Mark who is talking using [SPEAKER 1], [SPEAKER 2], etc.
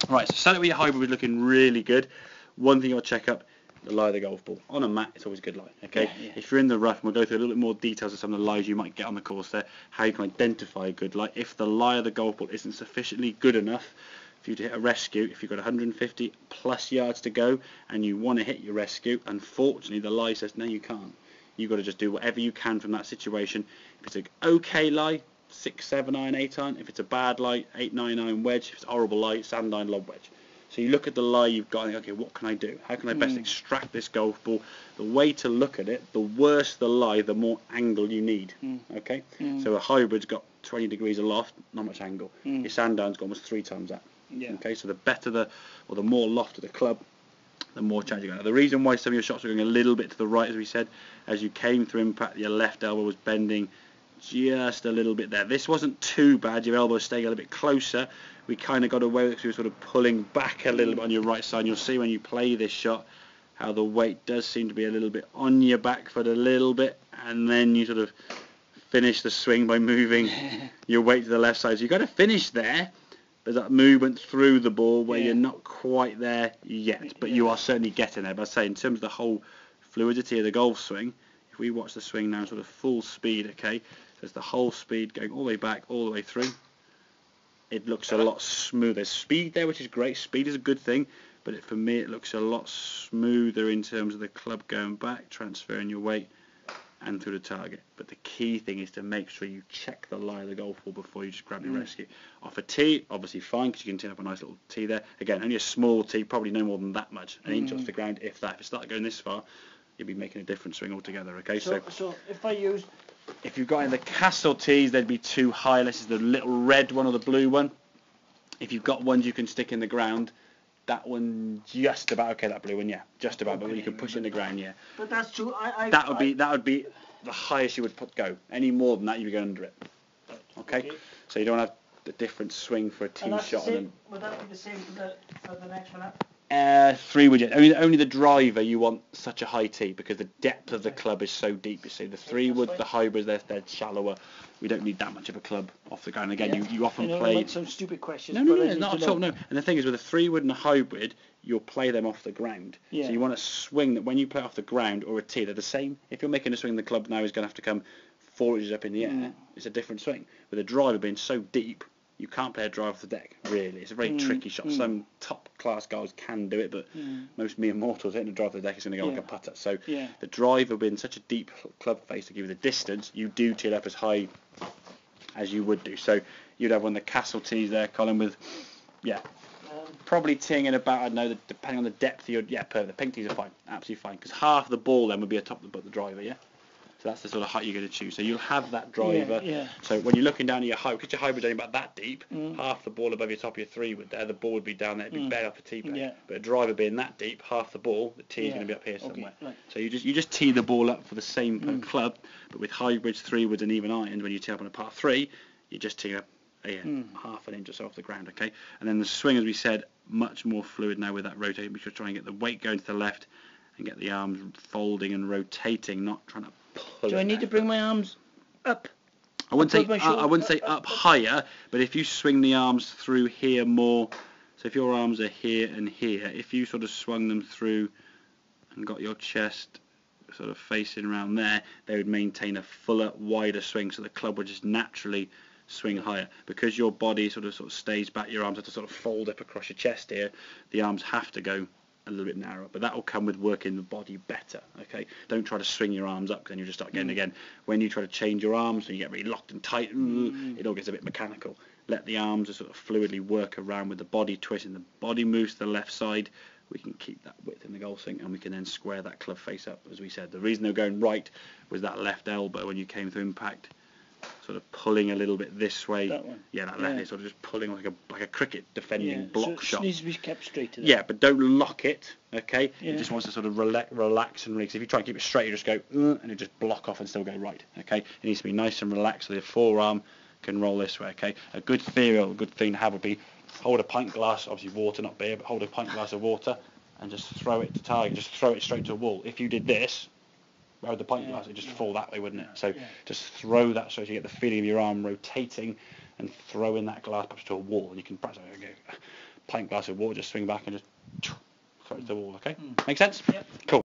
[SPEAKER 1] Right, so set up with your hybrid was looking really good. One thing you'll check up, the lie of the golf ball. On a mat, it's always a good lie, okay? Yeah. If you're in the rough, and we'll go through a little bit more details of some of the lies you might get on the course there, how you can identify a good lie. If the lie of the golf ball isn't sufficiently good enough for you to hit a rescue, if you've got 150 plus yards to go and you want to hit your rescue, unfortunately the lie says, no, you can't. You've got to just do whatever you can from that situation. If it's an okay lie, 6, 7 iron, 8 iron. If it's a bad lie, 8, 9 iron wedge. If it's a horrible lie, sand iron lob wedge. So you look at the lie you've got and think, okay, what can I do? How can I best extract this golf ball? The way to look at it, the worse the lie, the more angle you need. Okay? So a hybrid's got 20 degrees aloft, not much angle. Your sand iron's got almost 3 times that. Yeah. Okay, so the better the more loft of the club, the more chance you're going to have. The reason why some of your shots are going a little bit to the right, as we said, as you came through impact, your left elbow was bending just a little bit there. This wasn't too bad. Your elbow was staying a little bit closer. We kind of got away with it because we were sort of pulling back a little bit on your right side. And you'll see when you play this shot how the weight does seem to be a little bit on your back foot a little bit, and then you sort of finish the swing by moving your weight to the left side. So you've got to finish there. There's that movement through the ball where you're not quite there yet, but you are certainly getting there. But I say, in terms of the whole fluidity of the golf swing, if we watch the swing now sort of full speed, okay, there's the whole speed going all the way back, all the way through. It looks a lot smoother. There's speed there, which is great. Speed is a good thing, but for me it looks a lot smoother in terms of the club going back, transferring your weight, and through the target. But the key thing is to make sure you check the lie of the golf ball before you just grab your rescue. Off a tee, obviously fine, because you can turn up a nice little tee there. Again, only a small tee, probably no more than that much, an inch off the ground, if that. If it started going this far, you'd be making a different swing altogether. Okay,
[SPEAKER 2] so
[SPEAKER 1] if you've got in the castle tees, they'd be too high. This is the little red one or the blue one. If you've got ones you can stick in the ground, that one just about okay. That blue one, yeah, just about. But you can push it in the ground, yeah.
[SPEAKER 2] But that's true.
[SPEAKER 1] That would be the highest you would go. Any more than that, you'd be going under it. Okay. So you don't have the different swing for a tee shot.
[SPEAKER 2] Would that be the same for the next one up?
[SPEAKER 1] 3 wood, yeah. Only the driver you want such a high tee because the depth of the club is so deep. You see, the 3 wood, the hybrids, they're shallower. We don't need that much of a club off the ground. Again, you often play.
[SPEAKER 2] Some stupid questions.
[SPEAKER 1] No, not at all. No. And the thing is, with a 3 wood and a hybrid, you'll play them off the ground. Yeah. So you want a swing that when you play off the ground or a tee, they're the same. If you're making a swing, the club now is going to have to come 4 inches up in the air. It's a different swing. With a driver being so deep, you can't play a drive off the deck, really. It's a very tricky shot. Some top-class guys can do it, but most mere mortals hitting a drive off the deck is going to go like a putter. So the driver being such a deep club face to give you the distance, you do tee it up as high as you would do. So you'd have one of the castle tees there, Colin, with, probably teeing in about, I don't know, depending on the depth of your, perfect. The pink tees are fine, absolutely fine, because half the ball then would be atop the driver, yeah? So that's the sort of height you're going to choose. So you'll have that driver. So when you're looking down at your height, because your hybrid's only about that deep, half the ball above your top of your 3 wood there, the ball would be down there, it'd be bare off the tee peg. Yeah. But a driver being that deep, half the ball, the tee is going to be up here somewhere. Right. So you just tee the ball up for the same per club, but with hybrids, 3 woods and even irons, when you tee up on a par 3, you just tee up half an inch or so off the ground, okay? And then the swing, as we said, much more fluid now with that rotating, because you're trying to get the weight going to the left and get the arms folding and rotating, not trying to pull.
[SPEAKER 2] Do I need to bring my arms up?
[SPEAKER 1] I wouldn't say up higher, but if you swing the arms through here more, so if your arms are here and here, if you sort of swung them through and got your chest sort of facing around there, they would maintain a fuller, wider swing, so the club would just naturally swing higher. Because your body sort of stays back, your arms have to sort of fold up across your chest here, the arms have to go a little bit narrower, but that will come with working the body better. Okay, don't try to swing your arms up, then you'll just start getting again. When you try to change your arms and you get really locked and tight, it all gets a bit mechanical. Let the arms just sort of fluidly work around with the body twisting. The body moves to the left side. We can keep that width in the golf swing, and we can then square that club face up, as we said. The reason they were going right was that left elbow when you came through impact, sort of pulling a little bit this way.
[SPEAKER 2] That one.
[SPEAKER 1] Yeah, that left is sort of just pulling like a cricket defending block shot.
[SPEAKER 2] It needs to be kept straight to that.
[SPEAKER 1] Yeah, but don't lock it, okay? It just wants to sort of relax and release. If you try and keep it straight, you just go, and it just block off and still go right, okay? It needs to be nice and relaxed so the forearm can roll this way, okay? A good theory or a good thing to have would be hold a pint glass, obviously water, not beer, but hold a pint glass of water and just throw it to target, just throw it straight to a wall. If you did this, where would the pint glass, it'd just fall that way, wouldn't it? So just throw that so you get the feeling of your arm rotating and throwing that glass perhaps to a wall, and you can practice pint glass of water, just swing back and just throw it to the wall. Okay,
[SPEAKER 2] Mm.
[SPEAKER 1] make sense?
[SPEAKER 2] Yep.
[SPEAKER 1] Cool.